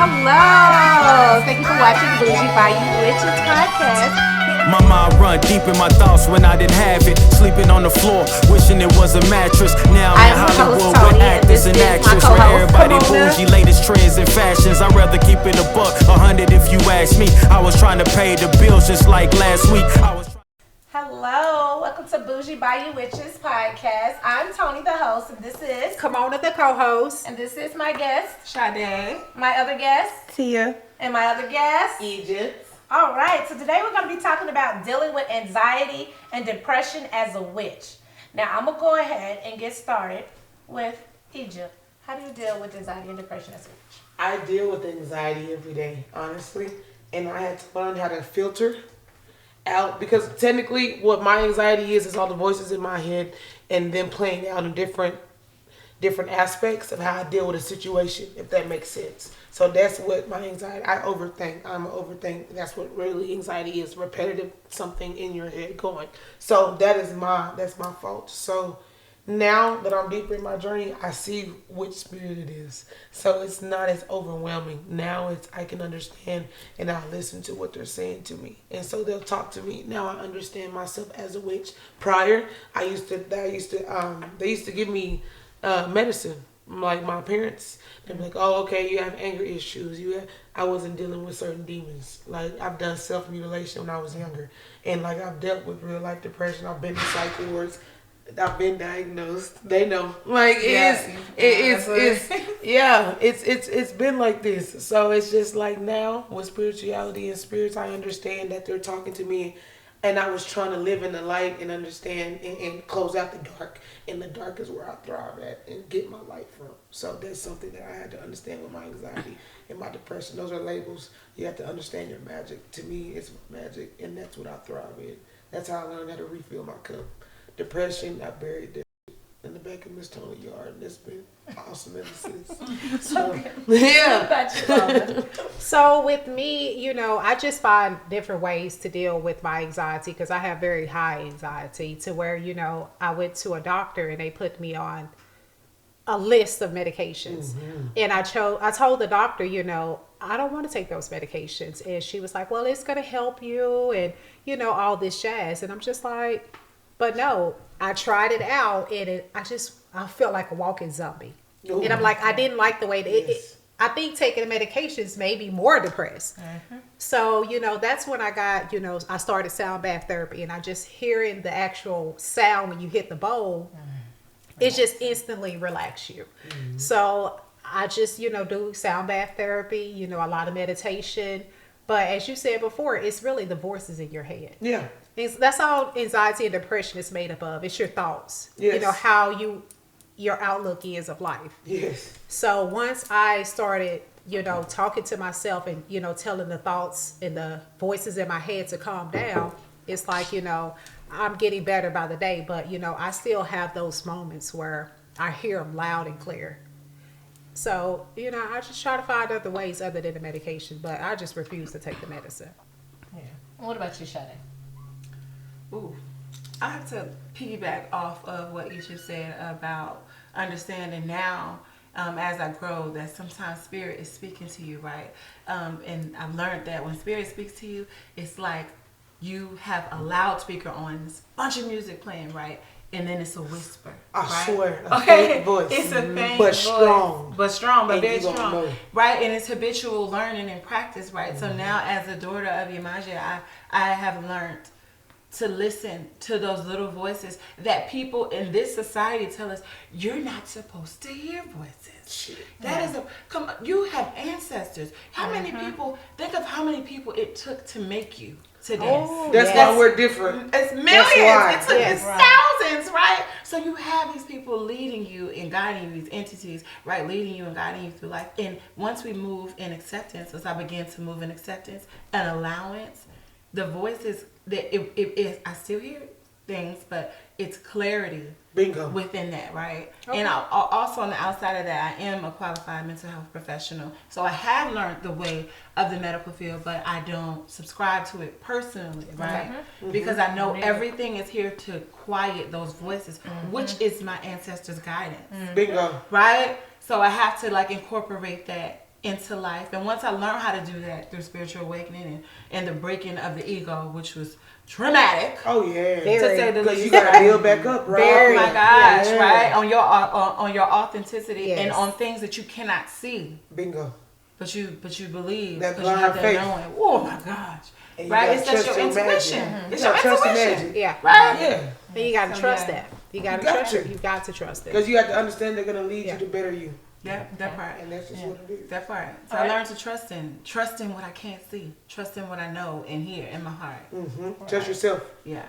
Hello! Thank you for watching Bougie by You Witches podcast. My mind run deep in my thoughts when I didn't have it. Sleeping on the floor, wishing it was a mattress. Now I'm in Hollywood with actors and actresses. Where everybody bougie, latest trends and fashions. I'd rather keep it a buck, 100 if you ask me. I was trying to pay the bills just like last week. Hello, welcome to Bougie by You Witches podcast. I'm Tony, the host, and this is Kimona, the co-host, and this is my guest Sade, my other guest Tia, and my other guest Egypt. All right, so today we're going to be talking about dealing with anxiety and depression as a witch. Now, I'm going to go ahead and get started with Egypt. How do you deal with anxiety and depression as a witch? I deal with anxiety every day, honestly, and I had to learn how to filter out, because technically what my anxiety is all the voices in my head and then playing out in different aspects of how I deal with a situation, if that makes sense. So that's what my anxiety, I'm an overthink. That's what really anxiety is, repetitive, something in your head going. So that's my fault. So now that I'm deeper in my journey, I see which spirit it is. So it's not as overwhelming. Now I can understand, and I listen to what they're saying to me. And so they'll talk to me. Now I understand myself as a witch. Prior, they used to give me medicine. Like my parents, they'd be like, "Oh, okay, you have anger issues. I wasn't dealing with certain demons. Like I've done self-mutilation when I was younger, and like I've dealt with real life depression. I've been in psych wards. I've been diagnosed. They know. Like it's been like this. So it's just like now with spirituality and spirits, I understand that they're talking to me. And I was trying to live in the light and understand and close out the dark. And the dark is where I thrive at and get my light from. So that's something that I had to understand with my anxiety and my depression. Those are labels. You have to understand your magic. To me, it's magic, and that's what I thrive in. That's how I learned how to refill my cup. Depression, I buried that in the back of Miss Tony's yard, and it's been awesome ever since. So, yeah. So with me, I just find different ways to deal with my anxiety because I have very high anxiety to where, I went to a doctor and they put me on a list of medications. Mm-hmm. And I told the doctor, I don't want to take those medications. And she was like, well, it's going to help you and, all this jazz. And I'm just like, but no, I tried it out and I felt like a walking zombie. Ooh, and I'm like, I didn't like the way I think taking the medications made me more depressed. Mm-hmm. So, that's when I got, I started sound bath therapy, and I just hearing the actual sound when you hit the bowl, it just instantly relax you. Mm-hmm. So I just, do sound bath therapy, a lot of meditation. But as you said before, it's really the voices in your head. Yeah. That's all anxiety and depression is made up of. It's your thoughts. Yes. How your outlook is of life. Yes. So once I started, talking to myself and, telling the thoughts and the voices in my head to calm down, it's like, I'm getting better by the day. But, I still have those moments where I hear them loud and clear. So, I just try to find other ways other than the medication, but I just refuse to take the medicine. Yeah. What about you, Sade? Ooh, I have to piggyback off of what you just said about understanding now, as I grow, that sometimes spirit is speaking to you, right? And I've learned that when spirit speaks to you, it's like you have a loudspeaker on, this bunch of music playing, right? And then it's a whisper. I swear, okay, voice. It's a faint but voice, strong, but very strong, right? And it's habitual learning and practice, right? Mm-hmm. So now, as a daughter of Imaja, I have learned to listen to those little voices that people in this society tell us you're not supposed to hear voices. That is you have ancestors. How many people? Think of how many people it took to make you today. Oh, that's why we're different. It's millions. It's thousands, right? So you have these people leading you and guiding you, these entities, right? Leading you and guiding you through life. And once we move in acceptance, as I begin to move in acceptance and allowance, the voices that I still hear things, but it's clarity. Bingo. Within that, right? Okay. And also on the outside of that, I am a qualified mental health professional. So I have learned the way of the medical field, but I don't subscribe to it personally, right? Mm-hmm. Because I know everything is here to quiet those voices, which is my ancestors' guidance. Bingo. Right? So I have to incorporate that into life. And once I learned how to do that through spiritual awakening and the breaking of the ego, which was traumatic. Oh yeah, to say the because least. you gotta build back up, right? Oh my gosh, right? On your authenticity Yes. and on things that you cannot see, Bingo. but you believe That because you have that blind faith. knowing. Oh my gosh, And you right? gotta It's that's trust your your intuition. magic. It's You your gotta trust your intuition, magic. Yeah. right? Yeah, And you gotta So, trust yeah. that. You gotta You got trust to. it. You got to trust it. because you have to understand they're gonna lead Yeah. you to better you, That part. and that's just what it is. That part. So All I right. learned to trust in what I can't see, trust in what I know and hear in my heart. Trust yourself. Yeah.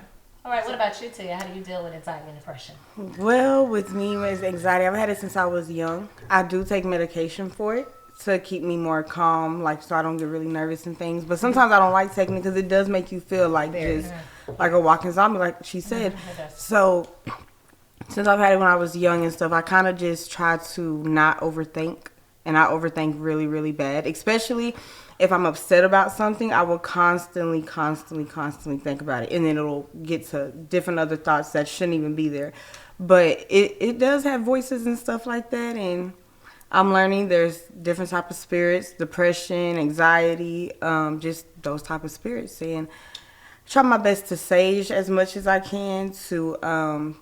All right, what about you, Tia? How do you deal with anxiety and depression? Well, with me, with anxiety, I've had it since I was young. I do take medication for it to keep me more calm, like so I don't get really nervous and things. But sometimes I don't like taking it because it does make you feel like just like a walking zombie, like she said. It does. So since I've had it when I was young and stuff, I kind of just try to not overthink, and I overthink really, really bad, especially if I'm upset about something. I will constantly think about it, and then it'll get to different other thoughts that shouldn't even be there. But it does have voices and stuff like that, and I'm learning there's different type of spirits, depression, anxiety, just those type of spirits, and try my best to sage as much as I can to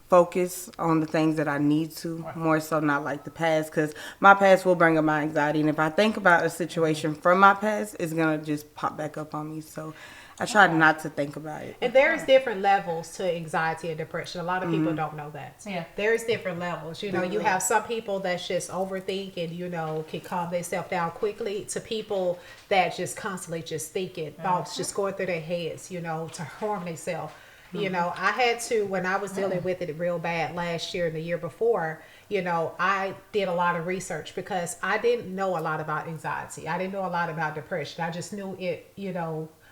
focus on the things that I need to, more so not like the past, because my past will bring up my anxiety, and if I think about a situation from my past, it's gonna just pop back up on me. So I try not to think about it. And there's different levels to anxiety and depression. A lot of people don't know that. Yeah. There's different levels. You know, you have some people that just overthink and, can calm themselves down quickly, to people that just constantly just thinking, thoughts just going through their heads, to harm themselves. I had to, when I was dealing with it real bad last year and the year before, I did a lot of research because I didn't know a lot about anxiety. I didn't know a lot about depression. I just knew it,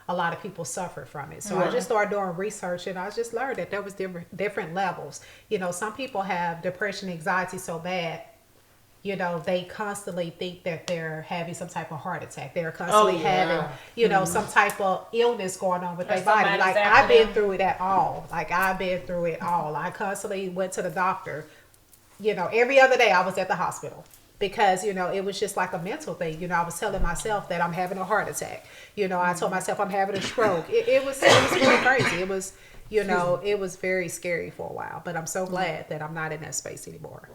a lot of people suffered from it. So I just started doing research, and I just learned that there was different levels. Some people have depression, anxiety so bad, they constantly think that they're having some type of heart attack. They're constantly having, some type of illness going on with their body. somebody's Like, after I've been them. through it all. I constantly went to the doctor. Every other day I was at the hospital because, it was just like a mental thing. I was telling myself that I'm having a heart attack. I told myself I'm having a stroke. It was really crazy. It was, it was very scary for a while, but I'm so glad that I'm not in that space anymore.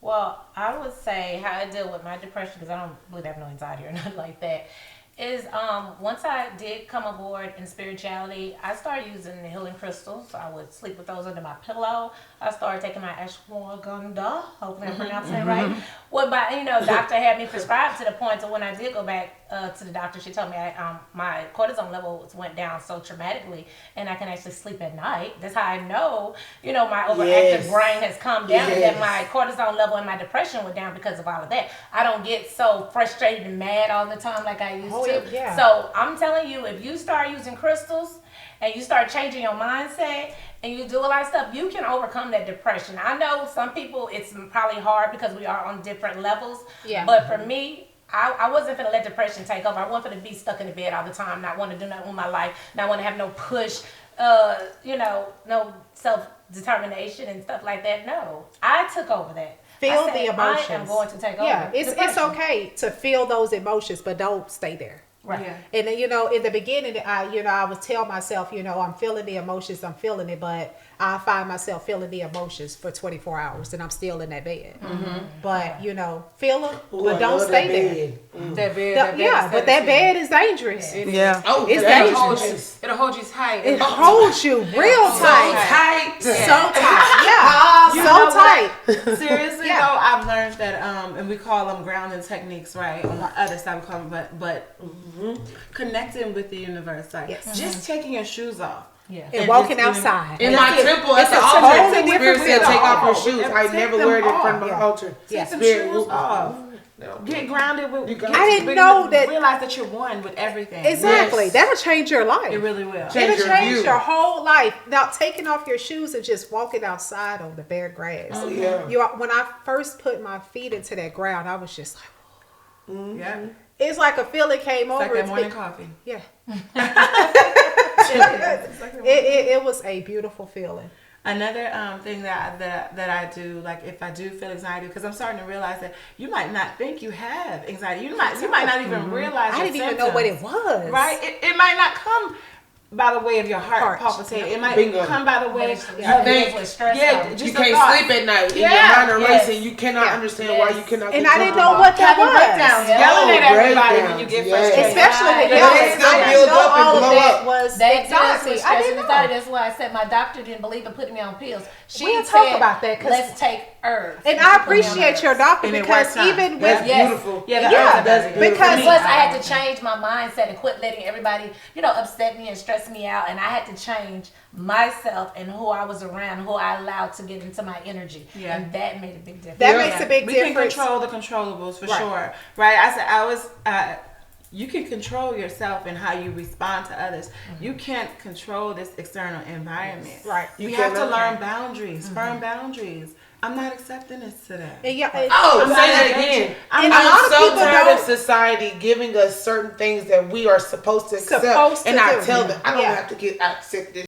Well, I would say how I deal with my depression, because I don't really have no anxiety or nothing like that, is once I did come aboard in spirituality, I started using the healing crystals. I would sleep with those under my pillow. I started taking my ashwagandha. Hopefully I'm pronouncing it right. What my doctor had me prescribed, to the point of when I did go back to the doctor, she told me my cortisone levels went down so dramatically, and I can actually sleep at night. That's how I know my overactive brain has calmed down, and that my cortisone level and my depression went down because of all of that. I don't get so frustrated and mad all the time like I used to. Yeah. So I'm telling you, if you start using crystals and you start changing your mindset and you do a lot of stuff, you can overcome that depression. I know some people, it's probably hard because we are on different levels. Yeah. But for me, I wasn't going to let depression take over. I wasn't going to be stuck in the bed all the time, not want to do nothing with my life, not want to have no push, no self-determination and stuff like that. No, I took over that. Feel I said, the emotions. I am going to take over. Yeah, it's depression. okay to feel those emotions, but don't stay there. Right. Yeah. And then, in the beginning, I would tell myself, I'm feeling the emotions, I'm feeling it, but I find myself feeling the emotions for 24 hours and I'm still in that bed. But, feel them, but don't stay there. That bed. But that bed is dangerous. Yeah. Oh, It's that's dangerous. It'll hold you tight. It holds you real tight. tight. So tight. Yeah. So tight. Seriously Yeah. though, I've learned that and we call them grounding techniques, right? On the other side we call them, but connecting with the universe, like Yes. just taking your shoes off. Yeah. And walking outside. In my temple, at it's the a altar, totally Spirit different said, feel. take off your shoes. Yeah, I take never them wear it in off. front of my Yeah. altar. Take some Spirit shoes will- off. No. Get grounded with. got I didn't know that- Realize that you're one with everything. Exactly. Yes. That'll change your life. It really will. Change It'll your change view. your whole life. Now, taking off your shoes and just walking outside on the bare grass. Oh, yeah. When I first put my feet into that ground, I was just like, Yeah. it's like a feeling came It's like over. that morning coffee. Yeah. It was a beautiful feeling. Another thing that I do, like if I do feel anxiety, because I'm starting to realize that you might not think you have anxiety. You might not even realize. I didn't even know what it was. Right? It might not come by the way of your heart palpitating. It might come by the way you can't sleep at night. Your mind are racing. You cannot understand why you cannot. And I didn't know what that was. Yelling at everybody when you get frustrated. Especially with yelling. I didn't know all of that was anxiety. I didn't know. That's why I said my doctor didn't believe in putting me on pills. She We'll said, talk about that. let's take herbs. And I appreciate your doctor because even with beautiful. because plus I had to change my mindset and quit letting everybody, upset me and stress me out, and I had to change myself and who I was around, who I allowed to get into my energy, and that made a big difference. That makes a big we difference. We can control the controllables for sure, right? You can control yourself and how you respond to others. You can't control this external environment. Right. You have to learn boundaries, firm boundaries. I'm not accepting this today. Say that again. I'm so tired of society giving us certain things that we are supposed to accept. I tell them, I don't have to accept this.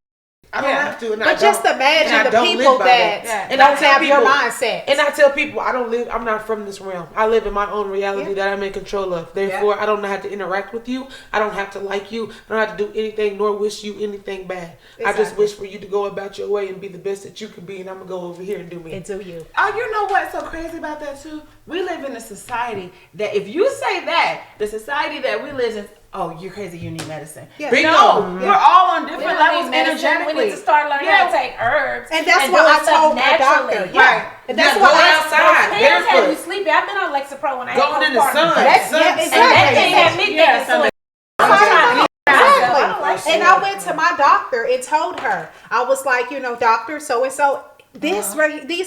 I don't have to. But just imagine the people that don't have your mindset. And I tell people, I'm not from this realm. I live in my own reality that I'm in control of. Therefore, I don't have to interact with you. I don't have to like you. I don't have to do anything nor wish you anything bad. Exactly. I just wish for you to go about your way and be the best that you can be, and I'm going to go over here and do me. And do you. Oh, you know what's so crazy about that too? We live in a society that if you say that, the society that we live in, oh, you're crazy, you need medicine. Yeah. No, we're all on different levels energetically. We need to start learning how to take herbs. And that's what I told my doctor. Right. And that's what outside. Parents had me sleepy. I've been on Lexapro when I had going in the sun. And that thing had me thinking so. Exactly. And I went to my doctor and told her, I was like, doctor, so and so, these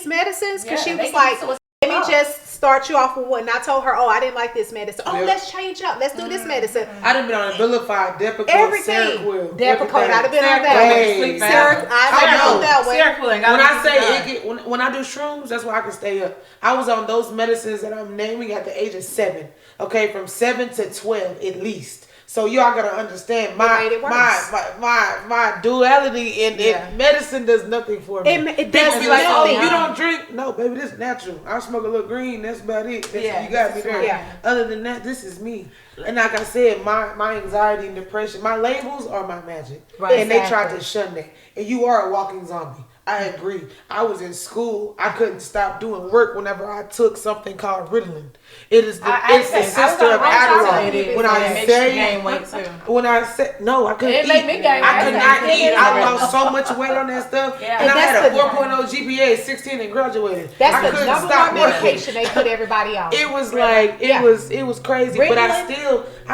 medicines, because she was like, let me just start you off with one. And I told her, I didn't like this medicine. Let's change up. Let's do this medicine. I done been on Abilify, Depakote, everything. Depakote, I'd have been on that. When I do shrooms, that's why I can stay up. I was on those medicines that I'm naming at the age of 7. Okay, from 7 to 12 at least. So y'all gotta understand my duality in medicine does nothing for me. It does be like, oh, you don't drink? No, baby, this is natural. I smoke a little green. That's about it. You got me there. Yeah. Other than that, this is me. And like I said, my anxiety and depression, my labels are my magic, and they tried to shun that. And you are a walking zombie. I agree. I was in school. I couldn't stop doing work whenever I took something called Ritalin. It's the sister of Adderall. When I said no, I couldn't eat. I could not eat. I lost so much weight on that stuff. Yeah. And I had a 4.0 GPA at 16 and graduated. That's the number one medication they put everybody on. It was like it was crazy. Ritalin? But I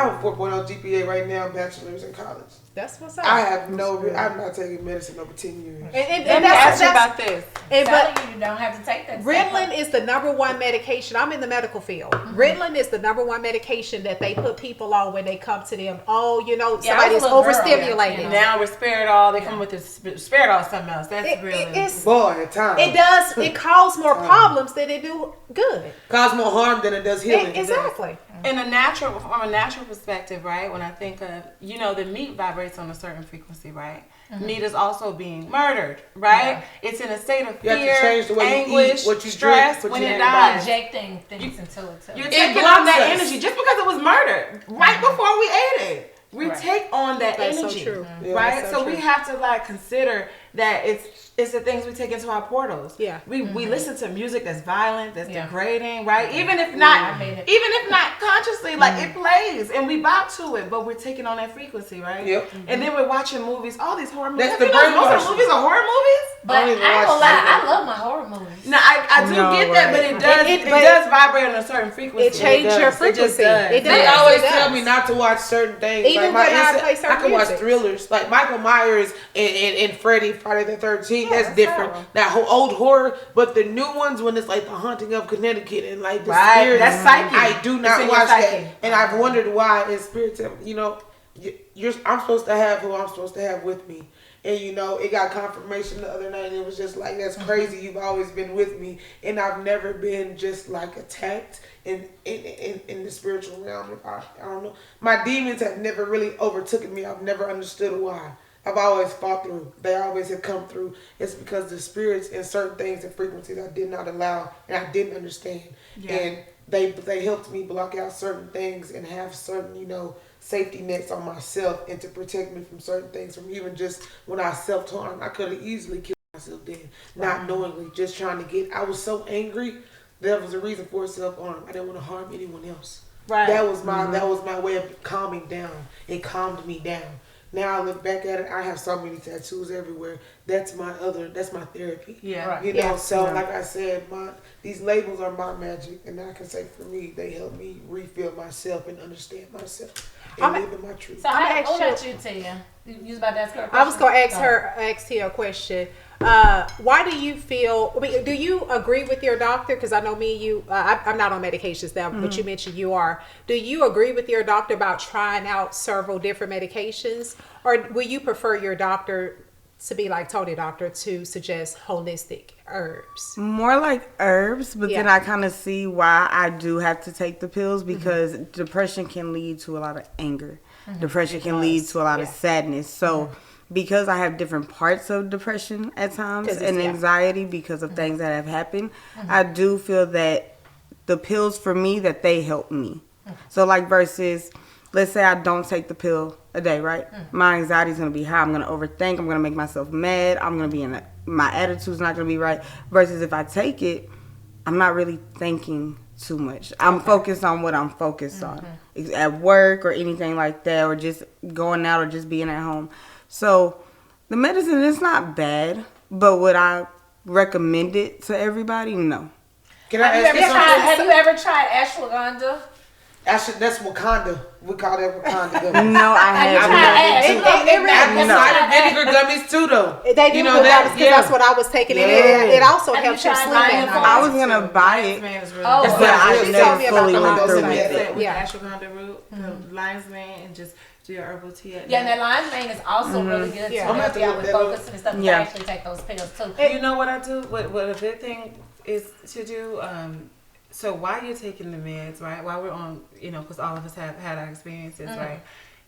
have a 4.0 GPA right now, bachelor's in college. That's what's up. I'm not taking medicine over 10 years. And that's about this. But you don't have to take that. Ritalin is the number one medication. I'm in the medical field. Ritalin is the number one medication that they put people on when they come to them. Somebody's overstimulated. Now Risperidol, they come with this Risperidol something else. That's at times. It does. It causes more problems than it do good. Cause more harm than it does healing. Exactly. From a natural perspective, right? When I think of, the meat vibrates on a certain frequency, right? Mm-hmm. Meat is also being murdered, right? Yeah. It's in a state of fear, anguish, stress when it dies. Injecting things into it too. You're taking on that energy just because it was murdered right before we ate it. We take on that energy, so true. Right? So we have to consider that it's the things we take into our portals. Yeah. We listen to music that's violent, that's degrading, right? Even if not consciously, it plays and we bow to it, but we're taking on that frequency, right? Yep. And then we're watching movies, all these horror movies. That's the brainwashing. Most of the movies are horror movies. But I ain't gonna lie, I love my horror movies. No, I do get that, but it does vibrate on a certain frequency. It changes your frequency. It does. They always tell me not to watch certain things. Even when I play certain I can watch thrillers like Michael Myers and Freddy, Friday the 13th. That's different. That whole old horror, but the new ones when it's like The Haunting of Connecticut and the spirit. That's psyche. I do not watch that, and I've wondered why. In spirit, I'm supposed to have who I'm supposed to have with me. And it got confirmation the other night, and it was just like, that's crazy. You've always been with me, and I've never been just attacked in the spiritual realm. I don't know. My demons have never really overtaken me. I've never understood why. I've always fought through. They always have come through. It's because the spirits and certain things and frequencies I did not allow and I didn't understand. Yeah. And they helped me block out certain things and have certain, safety nets on myself and to protect me from certain things. From even just when I self-harm, I could have easily killed myself then, not knowingly, just trying to get. I was so angry. That was a reason for self-harm. I didn't want to harm anyone else. Right. That was my way of calming down. It calmed me down. Now I look back at it, I have so many tattoos everywhere. That's my therapy. Yeah. Right. So like I said, these labels are my magic, and I can say for me, they help me refill myself and understand myself and live in my truth. So what about you, Tia? You was about to ask her a question? I was going to ask Tia a question. Why do you feel, do you agree with your doctor? Because I know me and you, I'm not on medications now, but you mentioned you are. Do you agree with your doctor about trying out several different medications? Or will you prefer your doctor to be like Tony Doctor to suggest holistic herbs? More like herbs, but then I kind of see why I do have to take the pills, because depression can lead to a lot of anger. Depression can lead to a lot of sadness. So because I have different parts of depression at times and anxiety because of things that have happened, I do feel that the pills for me, that they help me. So like versus, let's say I don't take the pill a day, right? My anxiety is going to be high. I'm going to overthink. I'm going to make myself mad. I'm going to be my attitude's not going to be right. Versus if I take it, I'm not really thinking too much. I'm focused on what I'm focused on. At work or anything like that, or just going out or just being at home. So the medicine is not bad, but would I recommend it to everybody? No. Have you ever tried ashwagandha? That's Wakanda. We call that Wakanda. No, I haven't. Apple cider vinegar gummies too, though. They do that because that's what I was taking. It also helps you sleep at night. I was gonna buy it, but I never fully went through with it. Yeah, ashwagandha root, the lion's mane, and just do your herbal tea at night. Yeah, and that lion's mane is also really good to help you out with focus and stuff. You actually take those pills too. You know what I do? What a big thing is to do. So while you're taking the meds, right, while we're on, because all of us have had our experiences, right,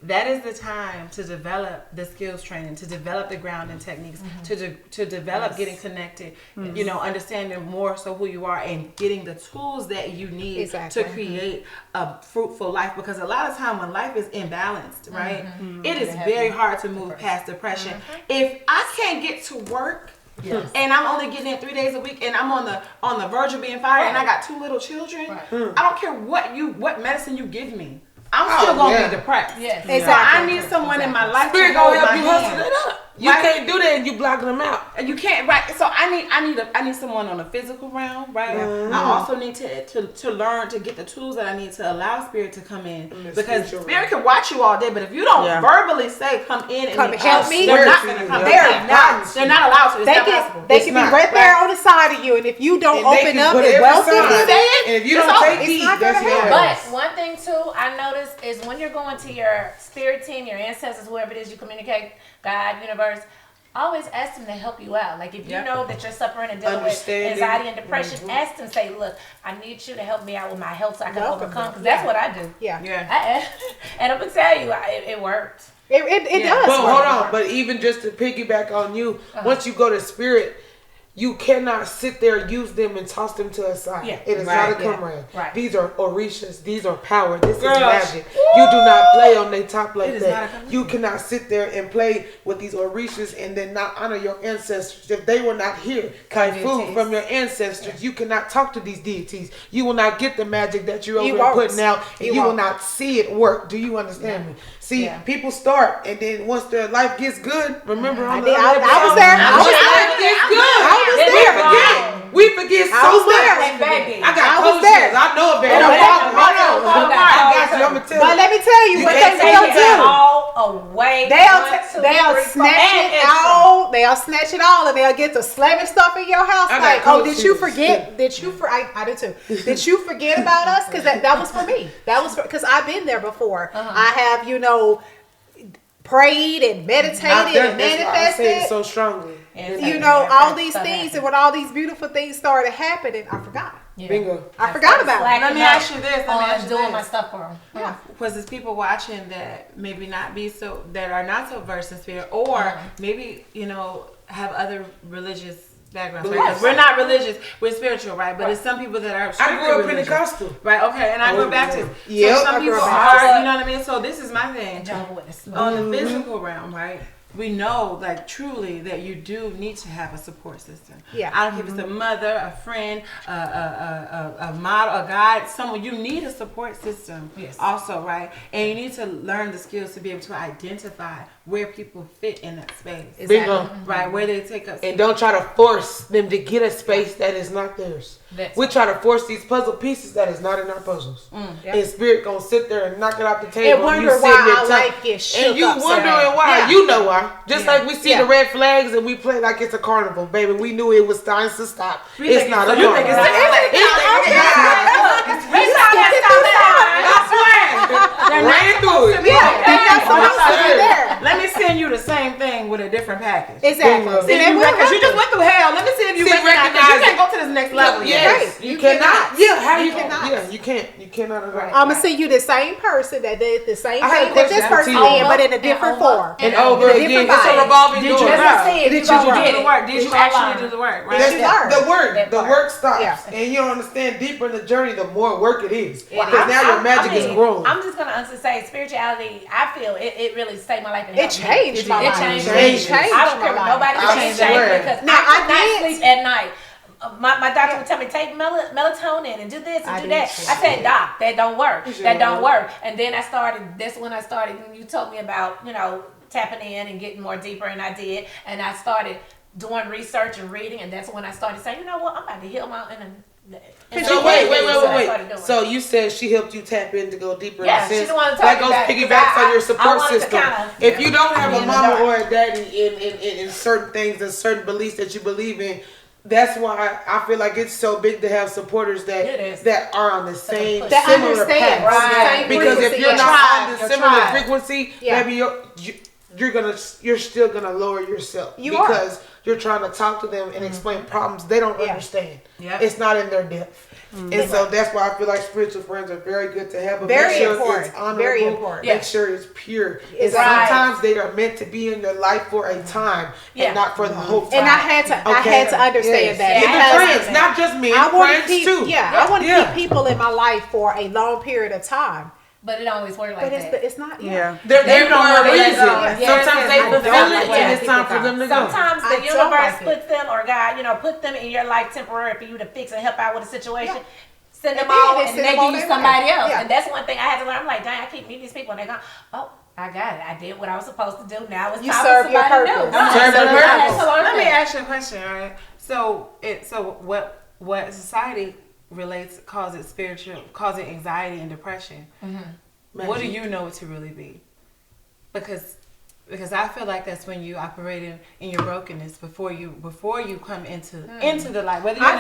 that is the time to develop the skills training, to develop the grounding techniques, to develop getting connected, understanding more so who you are and getting the tools that you need to create a fruitful life. Because a lot of time when life is imbalanced, right, it is very hard to move past depression. If I can't get to work, and I'm only getting in 3 days a week, and I'm on the verge of being fired, and I got 2 little children. I don't care what medicine you give me, I'm still gonna be depressed. Yes, exactly. So I need someone in my life Spirit gonna help you hustle it up. You can't do that and you blocking them out. And you can't, right? So I need someone on a physical realm, right? I also need to learn to get the tools that I need to allow Spirit to come in, because Spirit can watch you all day, but if you don't verbally say come in and come help me, they're not gonna come. They're not allowed to. They can be right there on the side of you, and if you don't open up and welcome them, and if you don't take heed, but one thing too, I noticed is when you're going to your spirit team, your ancestors, whoever it is you communicate, God, universe, always ask them to help you out. Like if you know that you're suffering and dealing with anxiety and depression, ask them, say, look, I need you to help me out with my health so I can overcome, because that's what I do. And I'm going to tell you, it works. It does. But hold on, but even just to piggyback on you, once you go to spirit, you cannot sit there, use them, and toss them to a side. It is not a comrade. These are orishas. These are power. This is magic. You do not play on their top like that. You cannot sit there and play with these orishas and then not honor your ancestors. If they were not here, food from your ancestors, you cannot talk to these deities. You will not get the magic that you're over putting out, and you will not see it work. Do you understand me? See, people start, and then once their life gets good, remember I was there. Life gets good. We forget so much. I got coaches. I know it, baby. I got you. I'm gonna tell you. But let me tell you what they will do. All away. They'll snatch it all. They'll snatch it all, and they'll get to slamming stuff in your house. Like, oh, did you forget? I did too. Did you forget about us? Because that was for me. That was because I've been there before. I have, prayed and meditated and manifested so strongly. All these things, and when all these beautiful things started happening, I forgot. Bingo. I forgot about it. Let me ask you this. Doing my stuff for them. Yeah. Was there's people watching that maybe that are not so versed in spirit, or maybe have other religious backgrounds, right? 'Cause we're not religious, we're spiritual, right? But it's some people that are I grew up religious. Pentecostal. Right, okay, and I grew up Baptist. Yeah, So some people are, you know what I mean? So this is my thing. On the physical realm, right? We know, like, truly that you do need to have a support system. Yeah. I don't care if it's a mother, a friend, a model, a guide, someone. You need a support system. Yes. Also, right? And you need to learn the skills to be able to identify where people fit in that space. Bingo. Right, where they take up. And don't try to force them to get a space that is not theirs. We try to force these puzzle pieces that is not in our puzzles. And spirit gonna sit there and knock it off the table. And wonder why our life gets shook and you upside. wondering why. Yeah. You know why. Just like we see the red flags and we play like it's a carnival, baby. We knew it was time to stop. It's not a carnival. Ran through it. Let me send you the same thing with a different package. Exactly. Because you just went through hell. Let me see if you recognize. You can't go to this next level. Yes, you cannot. Yeah, how you cannot? Yeah, you can't. You cannot. I'm gonna send you the same person that did the same I have thing a that this question person for you. did, but in a different form. And over again, it's a revolving door. Did you do the work? Did you actually do the work? Right. The work stops, Yeah. and you don't understand deeper in the journey, the more work it is. Because now your magic is growing. I'm just gonna honestly say, spirituality. I feel it really saved my life. And It changed my life. It changed. Changed. I don't care what nobody I changed swear. because Now, I could I not did. sleep at night. My doctor would tell me take melatonin and do this and do that. I said, Doc, that don't work. That don't work. And then I started. That's when I started. You told me about tapping in and getting more deeper, and I did. And I started doing research and reading, and that's when I started saying, you know what, I'm about to heal my. So wait. So you said she helped you tap in to go deeper in the sense. That goes piggybacks on your support system. If you don't have a mama or a daddy in certain things and certain beliefs that you believe in, that's why I feel like it's so big to have supporters that are on the same similar path. Right. Because if you're not on the similar frequency, maybe you're still gonna lower yourself because you're trying to talk to them and explain problems they don't understand. It's not in their depth. And so that's why I feel like spiritual friends are very good to have. But Very make sure important. it's honorable. Very important. Make sure it's pure. And Right. sometimes they are meant to be in your life for a time and not for the whole time. And I had to understand that. Even Because friends, not just me, I want to friends keep, too. I want to keep people in my life for a long period of time. But it always works like that. But it's not. Yeah. They're there for a reason. Yeah. Sometimes they fulfill it and it's time for them to go. Sometimes the universe puts them, or God, put them in your life temporary for you to fix and help out with a situation. Send them all, and they give you somebody else. And that's one thing I had to learn. I'm like, dang, I keep meeting these people, and they go, oh, I got it. I did what I was supposed to do. Now it's time for somebody new. Let me ask you a question, all right? So what society causes anxiety and depression. What do you know it to really be? Because I feel like that's when you operate in your brokenness before you come into the light. Whether I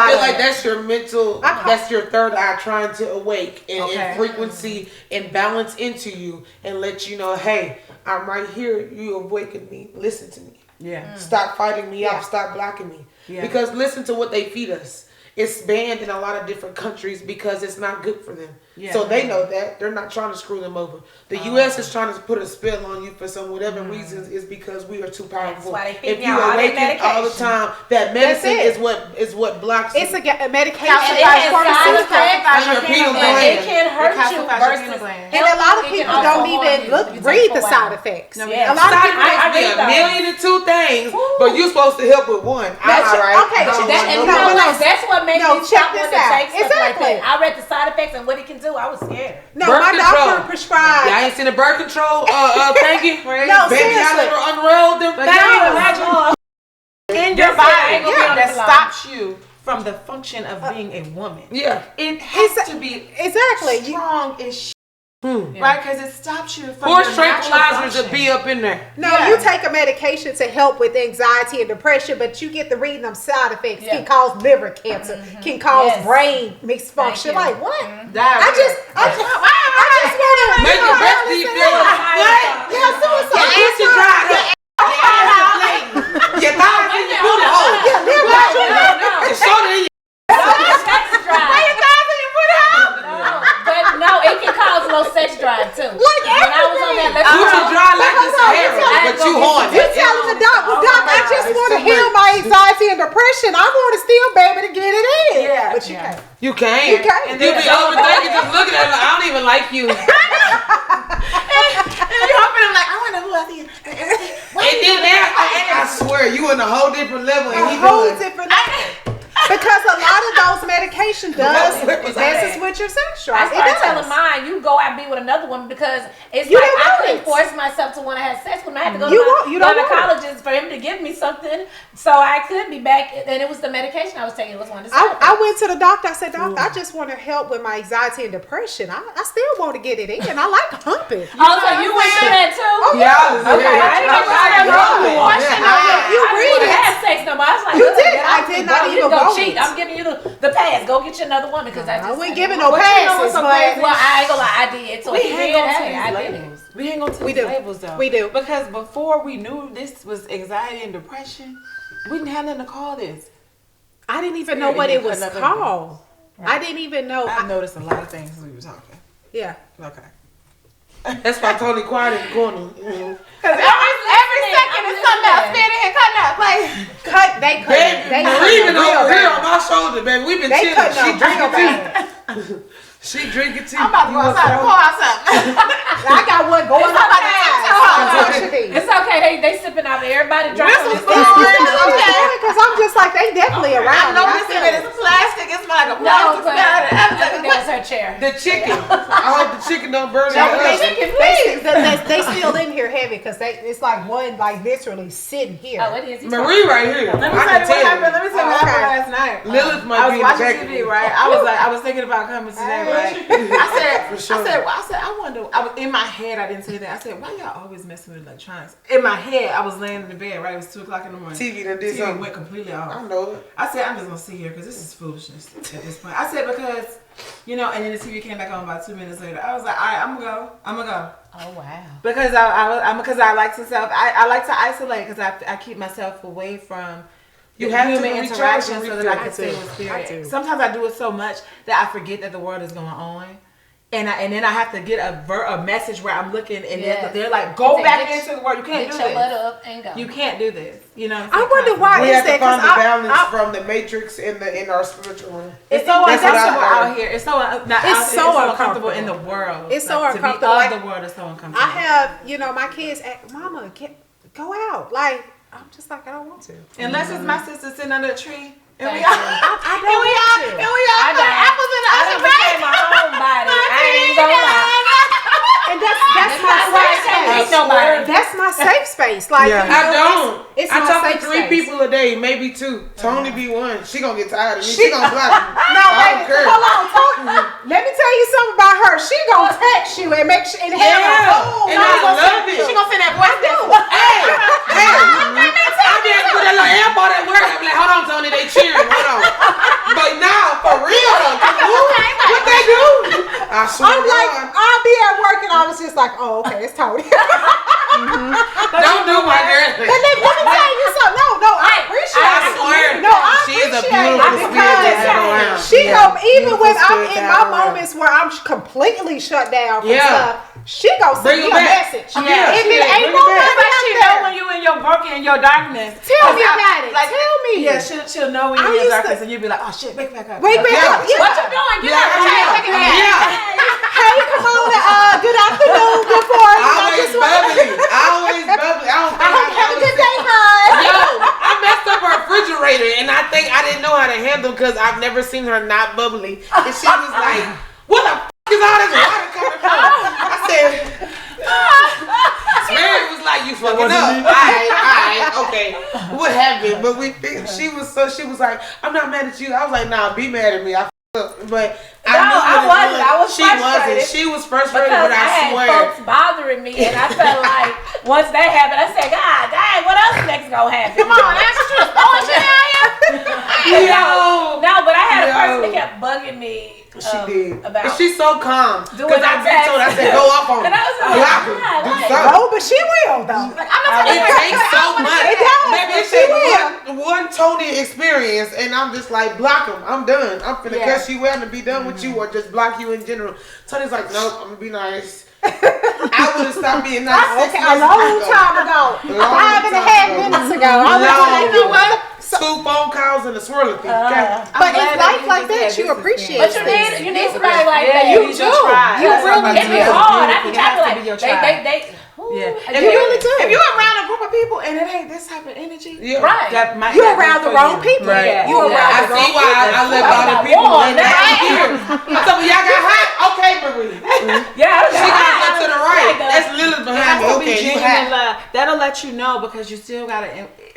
feel like that's your mental, that's your third eye trying to awake and frequency and balance into you and let you know, hey, I'm right here. You awakened me. Listen to me. Yeah. Stop fighting me off. Stop blocking me. Yeah. Because listen to what they feed us. It's banned in a lot of different countries because it's not good for them. Yeah. So they know that. They're not trying to screw them over. The U.S. is trying to put a spell on you for some whatever reasons is because we are too powerful. If you awaken all the time, that medicine is what blocks you. It's a medication. It can hurt you. And a lot of people don't even read the side effects. A lot of people read a million and two things, but you're supposed to help with one. Okay, that's what made me stop wanting to take stuff like Exactly. that. I read the side effects and what it can do. I was scared. No, my doctor prescribed. Y'all ain't seen the birth control thingy? No, baby, y'all seriously. ever unrolled them things? In your body that stops you from the function of being a woman. Yeah. It has to be strong as shit. Right? Because it stops you from Horse tranquilizers will be up in there. No, you take a medication to help with anxiety and depression, but you get to reading them side effects. Can cause liver cancer, can cause brain misfunction. Like what? I just want to make your breast deep feel what? Yeah, suicide. Your acid dried up. Your eyes inflamed. Your thighs in your booty hole. Yeah, your shoulder in your dry too. Like when I was on that, You was dry like the Sahara, but you horny. You telling the doc, well, doc, I just want to heal my anxiety and depression. I want to still be able to get it in. Yeah. But you can't. You can't. You can't. And you be overthinking, just looking at me. I don't even like you. And you hoping I'm like, I want to know who I see. And then now, I swear, you in a whole different level. And A he whole doing. different level. Because a lot of those medication messes with your sex drive. I started telling mine, you go out and be with another woman because it's You like don't I want couldn't it. force myself to want to have sex with him. I had to go You to my don't want it. gynecologist for him to give me something so I could be back. And it was the medication I was taking. It was one of the I went to the doctor. I said, Doctor, I just want to help with my anxiety and depression. I still want to get it in. I like humping. Oh, so you went through that too? Oh, Yeah. Okay, I didn't know You I read didn't it. have sex no more. I was like, You look, did. get I off did me, not bro. even You go vote. cheat. I'm giving you the pass. Go get you another woman because I wasn't giving no But you know passes. what's so crazy? Well, I ain't gonna lie, I did. So We if you hang did, on to hey, I these did it. labels. We hang on to We these do. labels though. We do. Because before we knew this was anxiety and depression, we didn't have nothing to call this. I didn't even know what it was called. I didn't even know. I've noticed a lot of things as we were talking. Yeah. Okay. That's why Tony quiet in the corner. Because every second is something else. Spinning and cutting up. Like, They Baby, Marie been over here on my shoulder, baby. We been They chilling. cutting She up drinking real tea. bad. She drinking tea. I'm about to go outside and pour out something. I got one going on. It's okay. They sipping out there. Everybody drinking. Because I'm just like, they definitely around. I'm noticing that it's plastic. It's like a No, plastic. but I think that was her chair. The chicken. I hope the chicken don't burn No, out. they still in here heavy because it's like one like literally sitting here. Oh, it is. Marie right here. Let me I tell can you what happened. tell Let me tell you what happened last night. Lilith might I be was in the watching back. TV, right? I was thinking about coming today, right? I wonder. I was in my head. I didn't say that. I said, why y'all always messing with electronics? In my head, I was laying in the bed. Right, it was 2:00 in the morning. TV done did TV something. went completely off. I know it. I said, I'm just gonna sit here because this is foolishness at this point. I said because, and then the TV came back on about 2 minutes later. I was like, all right, I'm gonna go. Oh wow. Because I like to I like to isolate because I keep myself away from You have to human recharge interaction and so that I refill. can stay with I spirit. do. Sometimes I do it so much that I forget that the world is going on. And then I have to get a message where I'm looking and they're like, go Say, back get into the world. You can't Get do your butt this. up and go. You can't do this. You know. I wonder why We is have to that? find the Because balance from the matrix in our spiritual realm. It's so That's what I uncomfortable learned. out here. It's so uncomfortable in the world. It's so Like, uncomfortable. To be of the world is so uncomfortable. I have, my kids ask, Mama, go out. Like, I'm just like, I don't want to. Unless it's my sister sitting under a tree. And we Thank all, you. I don't want to. and we all I put done- apples in the I oven, done right? became my homebody. I ain't even gonna lie. And that's my safe Ain't space. nobody. That's my safe space. Like, Yeah. you know, I don't. It's I my talk to safe 3 space. people a day, maybe 2. Tony be one. She gonna get tired of me. She gonna block me. No, I wait, don't care. hold on. Let me tell you something about her. She gonna text you and make sure and have a whole and I love it. She gonna send that voice message. I just put a little airport at work. I'm like, hold on, Tony, they cheering. Hold on. But now, for real, what they do? I swear I'm to like, God. I'll be at work and I was just like, oh, okay, it's Tony. Don't do my girl. But let me tell you something. No, I appreciate I it. swear. No, I She is a appreciate beautiful it spirit to have because around. she even when Beautiful I'm spirit to in have my around. moments where I'm completely shut down from Yeah. stuff, she gonna send Bring me it a back. message. Yeah, If she it is. ain't Bring it back. nobody But she out know there, when you in your broken, in your darkness. tell me about it. Tell me. Yeah, she'll know when I you're in used your to- darkness, and you'll be like, oh shit, wake back up. Wake back Yeah. up. Yeah. What you doing? Get out of here. Hey, come on. Good afternoon. Good morning. Always bubbly. Always bubbly. I don't think Have a I good day, hon. Yo, I messed up her refrigerator, and I think I didn't know how to handle because I've never seen her not bubbly. And she was like, "What the f is all this water coming from?" I said, "Spirit was like, you fucking up. Alright, okay. What happened?" But she was like, "I'm not mad at you." I was like, "Nah, be mad at me. I f***ed up." But I knew what it wasn't. I was She frustrated. wasn't. She was frustrated, Because but I I had swear. folks bothering me, and I felt like once that happened, I said, God dang, what else next gonna happen? Come on, ancestral throwing shit out here. No, but I had a person that kept bugging me. She did. About And she's so calm. doing Because I've been told, I said, go up on her. And I was like, Block her. God, Do like, something. No, but she will though. It takes so much. It does, Baby, but it she takes one Tony experience, and I'm just like, block him. I'm done. I'm finna Yeah. cuss you out and be done with you, or just block you in general. Tony's like, nope, I'm gonna be nice. I would have stopped being nice. Okay, a long time ago. 5.5 minutes ago. I was like, you know what? 2 phone calls and a swirly thing. But it's life like that. You appreciate But it. you need somebody like that. You do. You really It be do. hard. I be trying to like, they. Yeah, you really do. If you're around a group of people and it ain't this type of energy, Right. that might You're around the wrong people. Right. You're around I the wrong see why I left all the people in that here. So when y'all got hot, okay, Marie. Yeah, She got go to the right. That's Lilith behind me. Okay, you genuine hot. love. That'll let you know because you still gotta,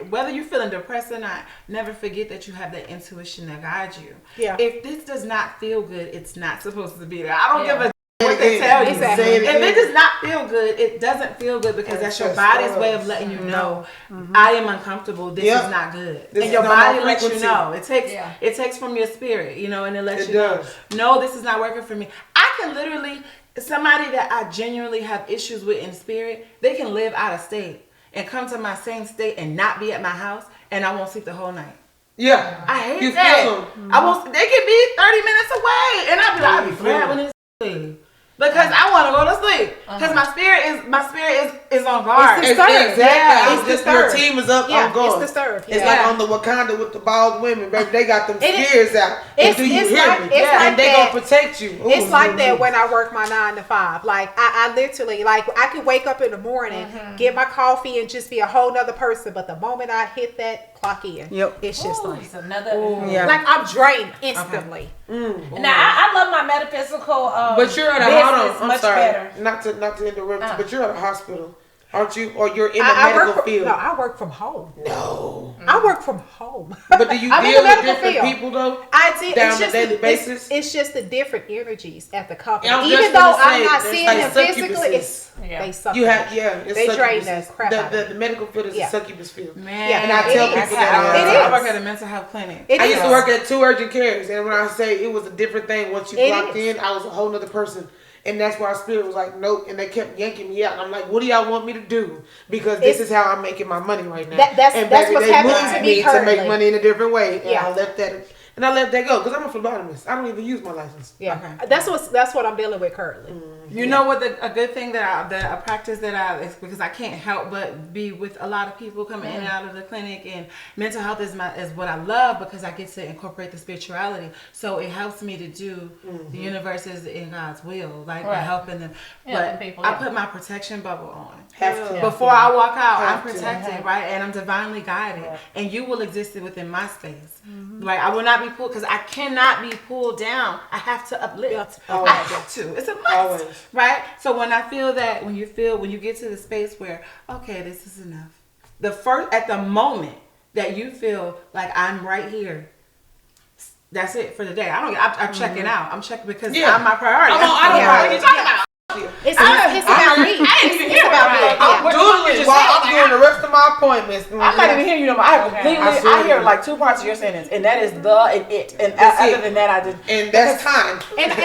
whether you're feeling depressed or not, never forget that you have that intuition that guides you. Yeah. If this does not feel good, it's not supposed to be there. I don't give a What they tell you. Exactly. If it does not feel good, it doesn't feel good because that's your body's way of letting you know I am uncomfortable. This is not good, This and your is not body my lets you frequency. know. It takes from your spirit, you know, and it lets It you does. know. No, this is not working for me. I can literally somebody that I genuinely have issues with in spirit. They can live out of state and come to my same state and not be at my house, and I won't sleep the whole night. Yeah. I hate You that. feel them. I won't. They can be 30 minutes away, and I'll be glad when it's sleep. Because I want to go to sleep. Because my spirit is on guard. It's disturbed. Exactly. Yeah, It's it's your disturbed. team is up Yeah, on guard. it's disturbed. It's Yeah. like on the Wakanda with the bald women, baby. They got them It is- spears out. And it's- do you it's hear like- me? it's like and they that. gonna protect you. Ooh, It's like that ooh. when I work my 9 to 5. Like I literally, like I can wake up in the morning, get my coffee, and just be a whole nother person. But the moment I hit that clock in, it's just like it's another. Yeah. like I'm drained instantly. Now I love my metaphysical. But you're at a business I'm much sorry, better. not to interrupt you, but you're at a hospital, aren't you? Or you're in the I medical work from, field. no, I work from home. No. I work from home. But do you I'm in deal the with medical different field. people though? I did. Down It's on a just daily the, basis? it's just the different energies at the company. Yeah, I was Even just though gonna I'm say, not there's seeing like them physically, succubuses. they suck. You have it's They drain succubuses. the crap out of The you. medical field is Yeah. a succubus field. Man, Yeah, and I tell it is. people that It I is. work at a mental health clinic. It I used to is. work at 2 urgent cares, and when I say it was a different thing, once you It blocked is. in, I was a whole nother person. And that's why our spirit was like, nope. And they kept yanking me out. And I'm like, what do y'all want me to do? Because this is how I'm making my money right now. That's and what's baby, they happening moved to me to make currently. money in a different way. And Yeah. I left that go because I'm a phlebotomist. I don't even use my license. Yeah, Okay. that's what I'm dealing with currently. You know what? A good thing that a practice that is because I can't help but be with a lot of people coming in and out of the clinic, and mental health is what I love because I get to incorporate the spirituality. So it helps me to do the universe is in God's will, like by helping them. But people, I put my protection bubble on. Have to. Before I walk out, I'm Have to. protected, right? And I'm divinely guided. And you will exist within my space. Like I will not be pulled because I cannot be pulled down. I have to uplift. Always. I have to. It's a must. Always. Right? So when I feel that, when you get to the space where, okay, this is enough. At the moment that you feel like I'm right here, that's it for the day. I'm checking out. I'm checking because I'm my priority. I don't know what you're talking about. It's about me. It's about me. I'm doing while I'm doing the rest of my appointments. I'm not even hearing you no more. I hear like 2 parts of your sentence, and that is the and it. And other than that, I did. And that's time. And I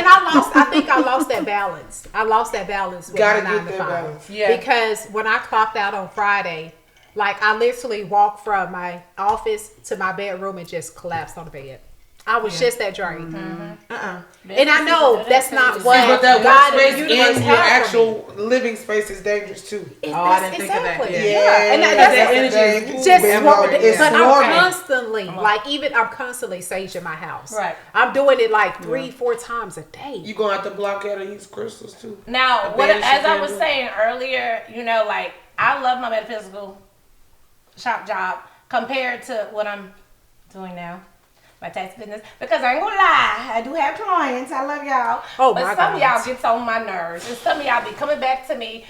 think I lost that balance. I lost that balance with Gotta my get 9 to that 5. balance. Yeah. Because when I clocked out on Friday, like I literally walked from my office to my bedroom and just collapsed on the bed. I was just that drained. And I know that's not what But that God workspace and the universe in your have for me. actual living space is dangerous too. I didn't think of that. Exactly. Yeah. And that that's energy is just it's but I'm swarming. constantly I'm constantly saging my house. Right. I'm doing it like 3-4 times a day. You gonna have to block out and use crystals too. Now, A what band as I should was do. saying earlier, like I love my metaphysical shop job compared to what I'm doing now, my tax business. Because I ain't gonna lie, I do have clients. I love y'all. Oh, but my some of God. y'all gets on my nerves, and some of y'all be coming back to me.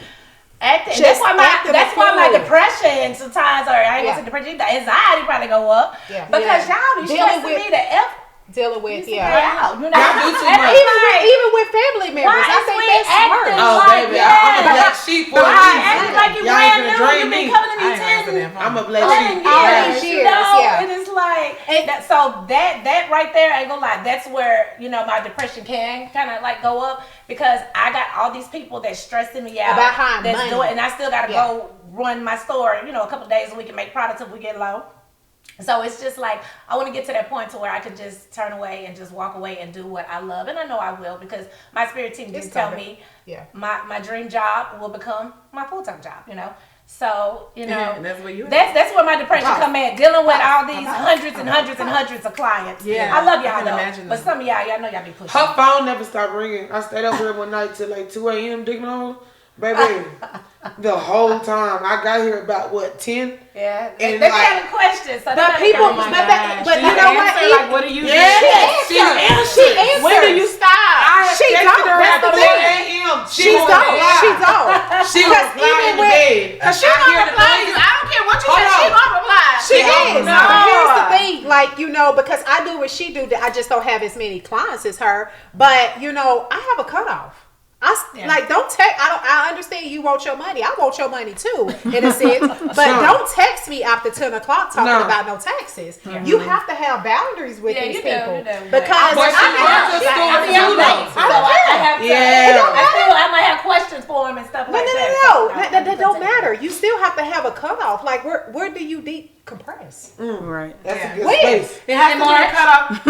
Acting. Just That's why acting my a fool. depression sometimes, or I ain't gonna say depression, the anxiety probably go up. Yeah. Because y'all be Dealing stressing with- me to F. Dealing with Out, you know? Y'all do too And much. even with family members. Why I is think we that's acting worse. Oh like baby, that? I'm a black sheep for a Why reason. acting like you Y'all ain't brand finna new? drain You've been me. coming to me I ain't 10, I'm a black 11 sheep. All years, these you years, know? yeah. And it's like, that right there, I ain't gonna lie, that's where, my depression can kind of like go up because I got all these people that's stressing me out. About how money. And I still gotta go run my store, a couple days a week and make products if we get low. So it's just like, I want to get to that point to where I could just turn away and just walk away and do what I love. And I know I will, because my spirit team did tell me my dream job will become my full-time job, you know? So, you know, that's where my depression come in, dealing with all these hundreds and hundreds and hundreds of clients. Yeah, I love y'all though, but some of y'all know y'all be pushing. Her phone never stopped ringing. I stayed up here one night till like 2 a.m. digging on, baby. The whole time. I got here about 10? Yeah, they had a question. So but people, but you know what? Like, what do you do? She answered. When do you stop? She don't. That's the thing. She don't. She was even with, cause she gonna reply. I don't care what you say. She gonna reply. She is. But here's the thing, like, you know, because I do what she do, I just don't have as many clients as her. But you know, I have a cutoff. Like, don't text. I understand you want your money. I want your money too, in a sense. But don't text me after 10 o'clock talking about no taxes. You have to have boundaries with these people. Because I might have questions for him and stuff like that. No, that don't matter. You still have to have a cutoff. Like, where do you decompress? Right. That's a good space. It has to be a cutoff.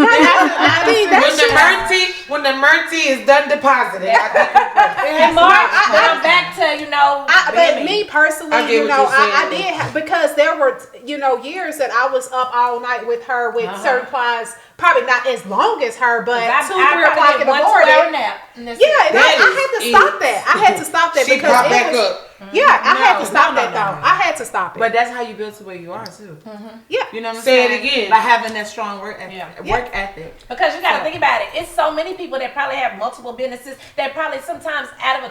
When the mercy is done deposited, and Mark, I'm back to, you know. But me personally, you know, I did because there were, you know, years that I was up all night with her with certain clients. Probably not as long as her, but 2, 3 o'clock in the morning. Yeah, I had to stop that. I had to stop that because it back was. Up. Yeah, I had to stop that though. I had to stop it. But that's how you build to where you are too. Yeah, you know what I'm saying? Say it again. By having that strong work ethic. Because you got to think about it. It's so many people that probably have multiple businesses that probably sometimes out of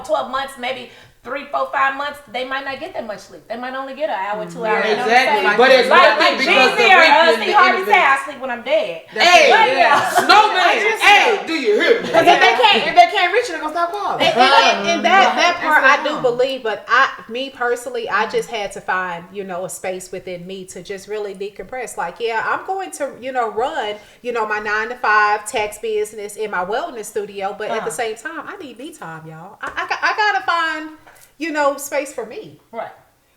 12 months, maybe 3, 4, 5 months, they might not get that much sleep. They might only get an hour, 2 hours. Exactly. But it's like Jeezy or Steve Harvey say, I sleep when I'm dead. Snowman. Hey, do you hear me? Because if they can't reach you, they're gonna stop calling. And that part I do believe, but me personally, I just had to find, you know, a space within me to just really decompress. Like, I'm going to, you know, run, you know, my 9 to 5 tax business in my wellness studio, but at the same time, I need me time, y'all. I gotta find, you know, space for me. Right.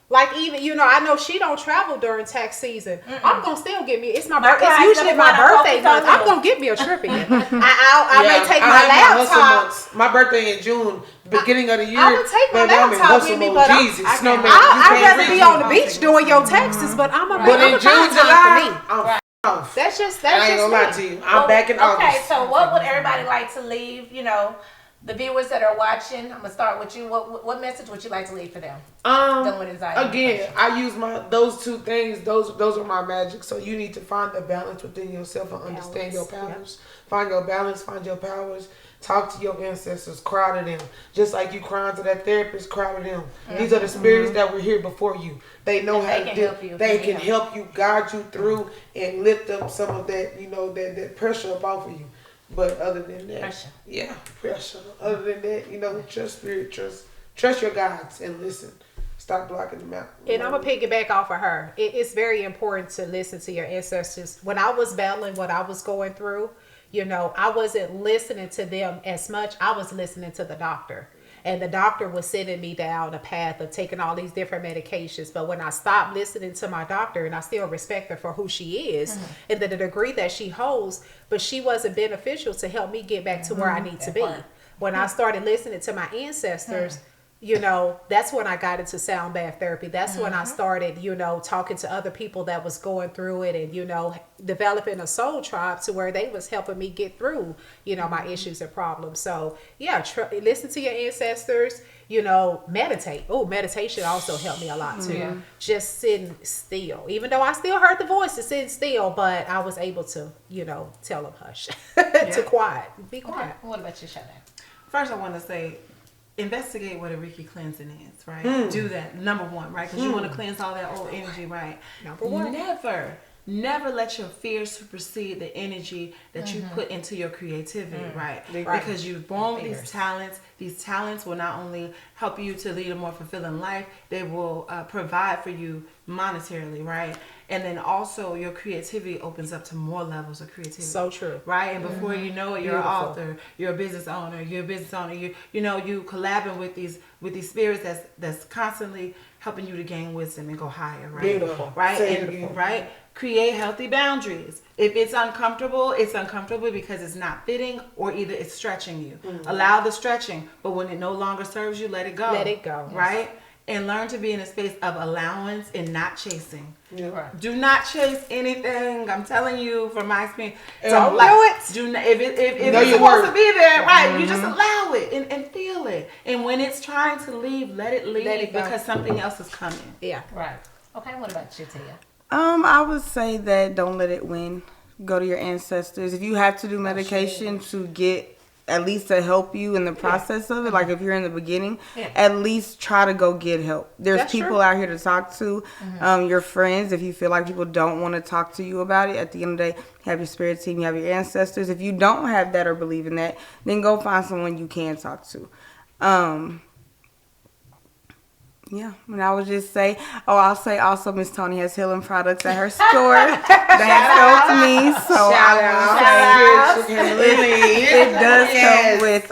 Like, even, you know, I know she don't travel during tax season. I'm gonna still get me. It's my birthday. It's usually my birthday month. I'm gonna get me a trip in. I may take my laptop. My birthday in June, beginning of the year. I'm gonna take my laptop with me, but I'd rather be on the beach doing your taxes. But I'm gonna find time for me. That's just I ain't gonna lie to you. I'm back in August. Okay, so what would everybody like to leave? You know, the viewers that are watching, I'm gonna start with you. What message would you like to leave for them? Again, I use those 2 things. Those are my magic. So you need to find the balance within yourself and understand your powers. Find your balance. Find your powers. Talk to your ancestors. Cry to them. Just like you crying to that therapist, cry to them. These are the spirits that were here before you. They know how to help you. They can help you, guide you through, and lift up some of that, you know, that pressure up off of you. But other than that, pressure. Other than that, you know, trust spirit, trust your guides, and listen. Stop blocking them out. And I'm gonna piggyback off of her. It's very important to listen to your ancestors. When I was battling what I was going through, you know, I wasn't listening to them as much. I was listening to the doctor. And the doctor was sending me down a path of taking all these different medications. But when I stopped listening to my doctor, and I still respect her for who she is and the degree that she holds, but she wasn't beneficial to help me get back to where I need to be. When I started listening to my ancestors, you know, that's when I got into sound bath therapy. That's when I started, you know, talking to other people that was going through it and, you know, developing a soul tribe to where they was helping me get through, you know, my issues and problems. So, listen to your ancestors, you know, meditate. Oh, meditation also helped me a lot too. Just sitting still. Even though I still heard the voices sitting still, but I was able to, you know, tell them hush, to be quiet. What about you, Sade? First, I want to say, investigate what a Reiki cleansing is, right? Do that, number 1, right? Because you want to cleanse all that old energy, right? Number 1. Never let your fears supersede the energy that you put into your creativity, right? Because you're born with these talents. These talents will not only help you to lead a more fulfilling life, they will provide for you monetarily, right? And then also your creativity opens up to more levels of creativity. So true. Right? And before you know it, you're an Beautiful. author, you're a business owner, you collabing with these spirits that's constantly helping you to gain wisdom and go higher, right? Beautiful. Right? Say it And again. right? Create healthy boundaries. If it's uncomfortable because it's not fitting or either it's stretching you. Allow the stretching, but when it no longer serves you, let it go. Let it go. Right? And learn to be in a space of allowance and not chasing. Yeah. Right. Do not chase anything. I'm telling you from my experience. Don't do it. Do not, if Know it's your supposed worth. to be there, right? You just allow it and feel it. And when it's trying to leave, let it leave Let it go. because something else is coming. Yeah. Right. Okay, what about you, Tia? I would say that don't let it win. Go to your ancestors. If you have to do medication to get at least to help you in the process of it, like if you're in the beginning, at least try to go get help. There's That's people true. out here to talk to, your friends. If you feel like people don't want to talk to you about it, at the end of the day, you have your spirit team, you have your ancestors. If you don't have that or believe in that, then go find someone you can talk to. Yeah, and I would just say, I'll say also Miss Tony has healing products at her store that helped me. So it does help with,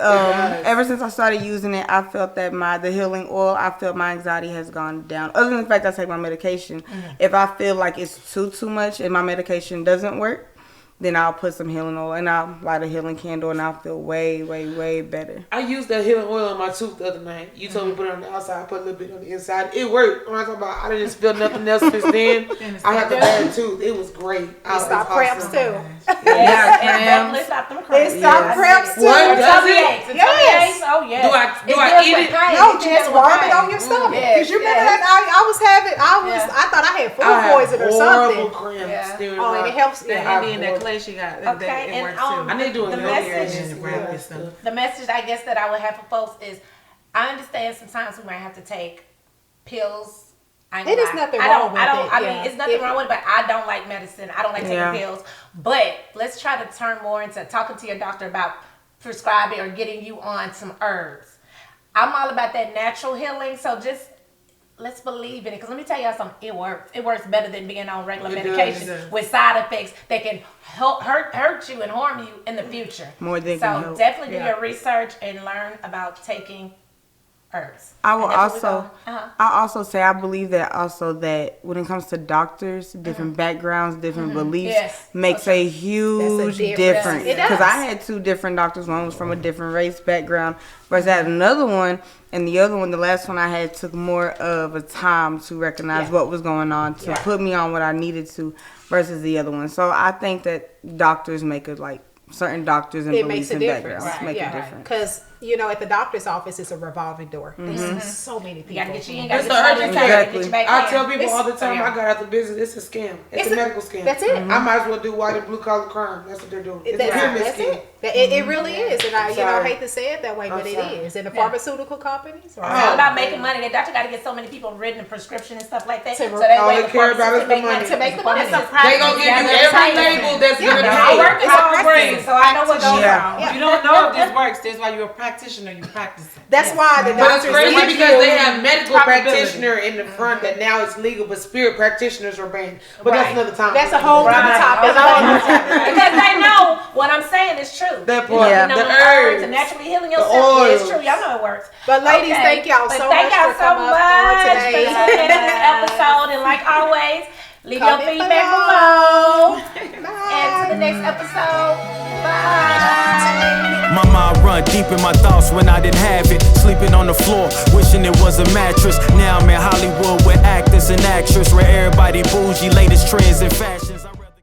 ever since I started using it, I felt that the healing oil, I felt my anxiety has gone down. Other than the fact I take my medication, if I feel like it's too much and my medication doesn't work, then I'll put some healing oil and I'll light a healing candle and I'll feel way, way, way better. I used that healing oil on my tooth the other night. You told me to put it on the outside, I put a little bit on the inside. It worked. When I talk about I didn't feel nothing else since then. I had the bad tooth. It was great. It stopped cramps too. Yes, and definitely stop them cramps. It stopped cramps too. What? Does Tummy it? aches. Yes. Oh, yes. Do I eat it? No, just warm it on your stomach. Because you remember that I thought I had food poison or something. Cramps. Yeah. Oh, and it helps. The Yeah. Indian, that clay she got, Okay, it and, works too. I need to do the a message, the message I guess that I would have for folks is, I understand sometimes we might have to take pills. It is nothing wrong with it. I mean, it's nothing wrong with it, but I don't like medicine. I don't like taking pills. But let's try to turn more into talking to your doctor about prescribing or getting you on some herbs. I'm all about that natural healing, so just let's believe in it. Because let me tell y'all something, it works. It works better than being on regular medication with side effects that can hurt you and harm you in the future. More than so can help. definitely do your research and learn about taking herbs. I will And that's what also, we go. I also say I believe that also that when it comes to doctors, different backgrounds, different beliefs makes a huge difference. Because I had two different doctors. One was from a different race background, versus I had another one, and the other one, the last one I had, took more of a time to recognize what was going on to put me on what I needed to, versus the other one. So I think that doctors make it like certain doctors and beliefs and backgrounds make a difference. Because at the doctor's office, it's a revolving door. There's so many people. You gotta get you in. It's the urgent care. I I tell people all the time, I got out the business. It's a scam. It's a medical scam. That's it. I might as well do white and blue collar crime. That's what they're doing. It's a pyramid scheme. It really is, and I hate to say it that way, but it is. And the pharmaceutical companies, it's all about making money. The doctor got to get so many people written a prescription and stuff like that. So all they care about is the to money. make the money. They gonna give you every label that's gonna I pay. work in our brain, so I know what goes on. You don't know if this works. That's why you're a practitioner. You practicing. That's why the But it's doctors. crazy because they have medical practitioner in the front that now it's legal, but spirit practitioners are banned. But that's another time. That's a whole other topic. Because they know what I'm saying is true. That part. You know, The herbs herbs. and naturally healing yourself. It's true. Y'all know it works. But ladies, thank y'all so much for coming on today. for tuning in to this episode. And like always, leave your feedback below. And to the next episode. Bye. My mind run deep in my thoughts when I didn't have it. Sleeping on the floor, wishing it was a mattress. Now I'm in Hollywood with actors and actresses, where everybody bougie, latest trends and fashion.